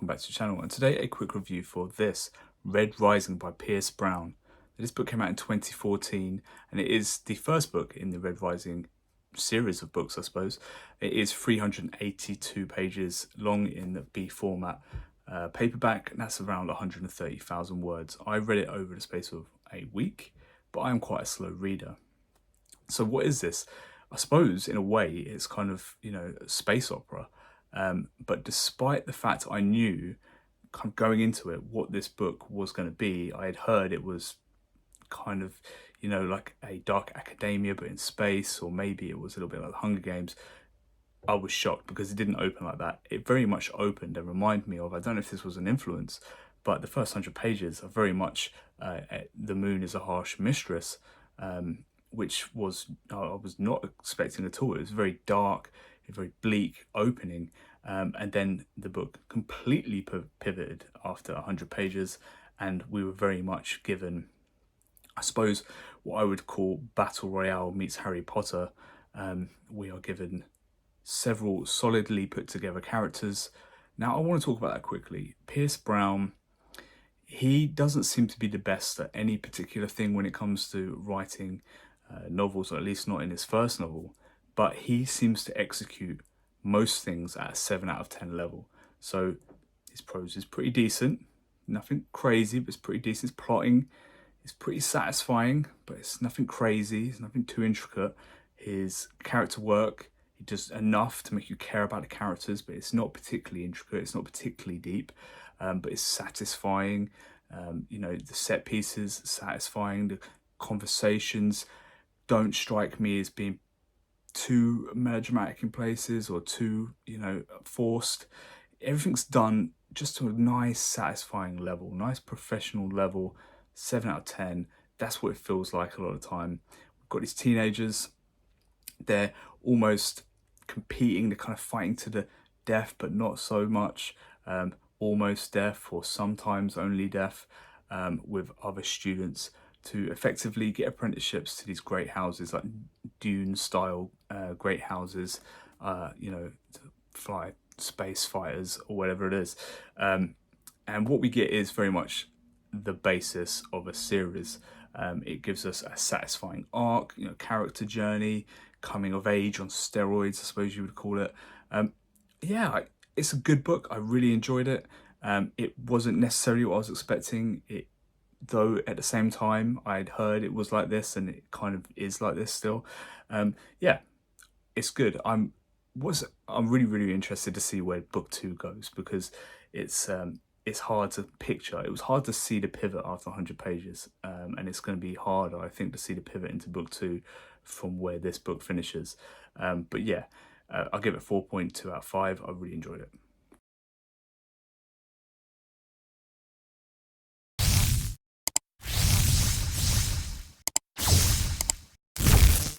welcome back to the channel, and today a quick review for this, Red Rising by Pierce Brown. This book came out in 2014 and it is the first book in the Red Rising series of books, I suppose. It is 382 pages long in the B format paperback, and that's around 130,000 words. I read it over the space of a week, but I am quite a slow reader. So what is this? I suppose in a way it's kind of, a space opera. But despite the fact I knew kind of going into it what this book was going to be, I had heard it was kind of, like a dark academia but in space, or maybe it was a little bit like the Hunger Games. I was shocked because it didn't open like that. It very much opened and reminded me of, I don't know if this was an influence, but the first 100 pages are very much the moon is a harsh mistress, which was, I was not expecting at all. It was very dark, a very bleak opening, and then the book completely pivoted after 100 pages, and we were very much given, I suppose, what I would call Battle Royale meets Harry Potter. We are given several solidly put together characters. Now I want to talk about that quickly. Pierce Brown, he doesn't seem to be the best at any particular thing when it comes to writing novels, or at least not in his first novel, but he seems to execute most things at a 7 out of 10 level. So his prose is pretty decent, nothing crazy, but it's pretty decent. His plotting is pretty satisfying, but it's nothing crazy, it's nothing too intricate. His character work, he does enough to make you care about the characters, but it's not particularly intricate, it's not particularly deep, but it's satisfying. The set pieces, satisfying. The conversations don't strike me as being too melodramatic in places or too, forced. Everything's done just to a nice, satisfying level, nice professional level. 7 out of 10. That's what it feels like a lot of the time. We've got these teenagers, they're almost competing, they're kind of fighting to the death, but not so much. Almost death, or sometimes only death, with other students, to effectively get apprenticeships to these great houses, like Dune style great houses, to fly space fighters or whatever it is. And what we get is very much the basis of a series. It gives us a satisfying arc, character journey, coming of age on steroids, I suppose you would call it. It's a good book. I really enjoyed it. It wasn't necessarily what I was expecting. Though at the same time I'd heard it was like this, and it kind of is like this still. It's good. I'm really interested to see where book 2 goes, because it's hard to picture. It was hard to see the pivot after 100 pages, and it's going to be harder, I think, to see the pivot into book 2 from where this book finishes. I'll give it 4.2 out of 5. I really enjoyed it.